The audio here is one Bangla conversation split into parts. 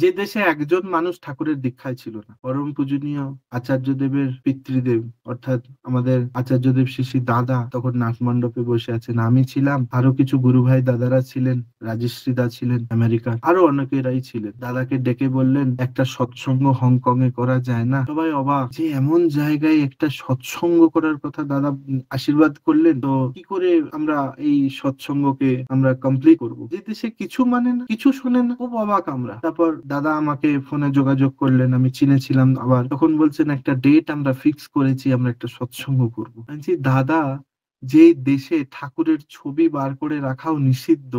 যে দেশে একজন মানুষ ঠাকুরের দীক্ষায় ছিল না, পরম পূজনীয় আচার্যদেবের পিতৃদেব অর্থাৎ আমাদের আচার্যদেব শ্রী শ্রী দাদা তখন নাট মণ্ডপে বসে আছেন, আমি ছিলাম, আরো কিছু গুরু ভাই দাদারা ছিলেন, রাজশ্রী দা ছিলেন আমেরিকার, আরো অনেকেরাই ছিলেন। দাদাকে ডেকে বললেন একটা সৎসঙ্গ হংকং এ করা যায় না? সবাই অবাক যে এমন জায়গায় একটা সৎসঙ্গ করার কথা দাদা আশীর্বাদ করলেন, তো কি করে আমরা এই সৎসঙ্গকে আমরা কমপ্লিট করব? যে দেশে কিছু মানে না, কিছু শোনে না, খুব অবাক আমরা। তারপর দাদা আমাকে ফোনে যোগাযোগ করলেন, আমি চিনেছিলাম আবার, তখন বলছেন একটা ডেট আমরা ফিক্স করেছি, আমরা একটা সৎসঙ্গ করবো। আমি বলছি, দাদা, যে দেশে ঠাকুরের ছবি বার করে রাখাও নিষিদ্ধ,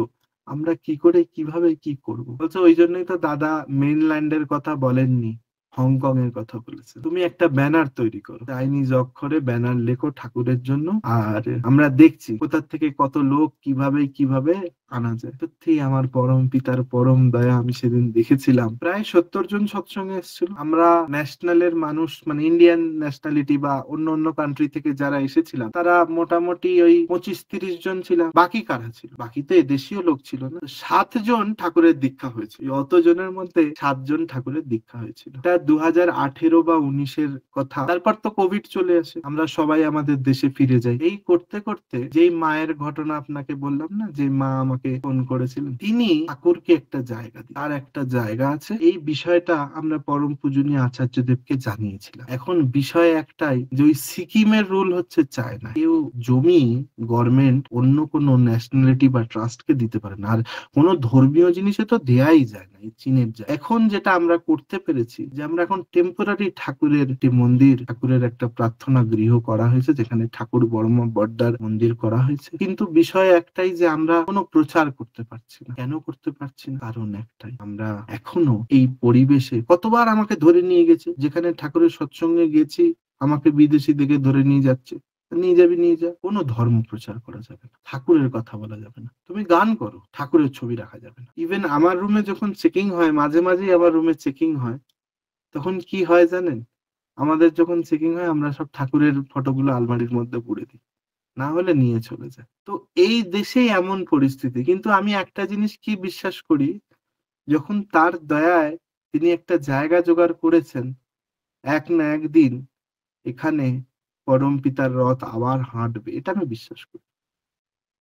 আমরা কি করে কিভাবে কি করব? বলছে ওই জন্যই তো দাদা মেইনল্যান্ডের কথা বলেননি, হংকং এর কথা বলেছে। তুমি একটা ব্যানার তৈরি করো, চাইনিজ অক্ষরে ব্যানার লেখো ঠাকুরের জন্য, আর আমরা দেখছি কোথা থেকে কত লোক কিভাবে কিভাবে আনা যায়। সত্যি আমার পরম পিতার পরম দয়া, আমি সেদিন দেখেছিলাম প্রায় 70 জন সৎসঙ্গে এসেছিল। আমরা ন্যাশনালের মানুষ, মানে ইন্ডিয়ান ন্যাশনালিটি বা অন্য অন্য কান্ট্রি থেকে যারা এসেছিলাম তারা মোটামুটি ওই 25-30 জন ছিলাম। বাকি কারা ছিল? বাকি তো এদেশীয় লোক ছিল না। 7 জন ঠাকুরের দীক্ষা হয়েছে, এই অত জনের মধ্যে 7 জন ঠাকুরের দীক্ষা হয়েছিল। এটা 2018 বা 19-এর কথা। তারপর তো কোভিড চলে আসে, আমরা সবাই আমাদের দেশে ফিরে যাই। এই করতে করতে যেই মায়ের ঘটনা আপনাকে বললাম না, যে মা আমাকে ফোন করেছিলেন, তিনি ঠাকুরকে একটা জায়গা দিন, তার একটা জায়গা আছে। এই বিষয়টা আমরা পরম পূজনীয় আচার্যদেবকে জানিয়েছিলাম। এখন বিষয় একটাই, যে ওই সিকিমের রুল হচ্ছে চায় না কেউ জমি গভর্নমেন্ট অন্য কোনো ন্যাশনালিটি বা ট্রাস্টকে দিতে পারে না, আর কোনো ধর্মীয় জিনিসে তো দেয়াই যায় না, এই চীনের যায়। এখন যেটা আমরা করতে পেরেছি, যে আমরা এখন টেম্পোরারি ঠাকুরের একটি মন্দির, ঠাকুরের একটা প্রার্থনা গৃহ করা হয়েছে, যেখানে ঠাকুর বর্মা বড্ডার মন্দির করা হয়েছে। কিন্তু বিষয় একটাই, যে আমরা কোনো প্রচার করতে পারছি না। কেন করতে পারছি না? কারণ একটাই, আমরা এখনো এই পরিবেশে, কতবার আমাকে ধরে নিয়ে গেছে, যেখানে ঠাকুরের সৎসঙ্গে গেছি আমাকে বিদেশি দেখে ধরে নিয়ে যাচ্ছে, নিয়ে যাবি নিয়ে যা, কোনো ধর্ম প্রচার করা যাবে না, ঠাকুরের কথা বলা যাবে না, তুমি গান করো, ঠাকুরের ছবি রাখা যাবে না। ইভেন আমার রুমে যখন চেকিং হয়, মাঝে মাঝেই আমার রুমে চেকিং হয়, তখন কি হয় জানেন? আমাদের যখন চেকিং হয় আমরা সব ঠাকুরের ফটোগুলো আলমারির মধ্যে পুরে দিই, না হলে নিয়ে চলে যায়। তো এই দেশেই এমন পরিস্থিতি, কিন্তু আমি একটা জিনিস কি বিশ্বাস করি, যখন তার দয়ায় তিনি একটা জায়গা জোগাড় করেছেন, এক না একদিন এখানে পরম পিতার রথ আবার হাঁটবে, এটা আমি বিশ্বাস করি।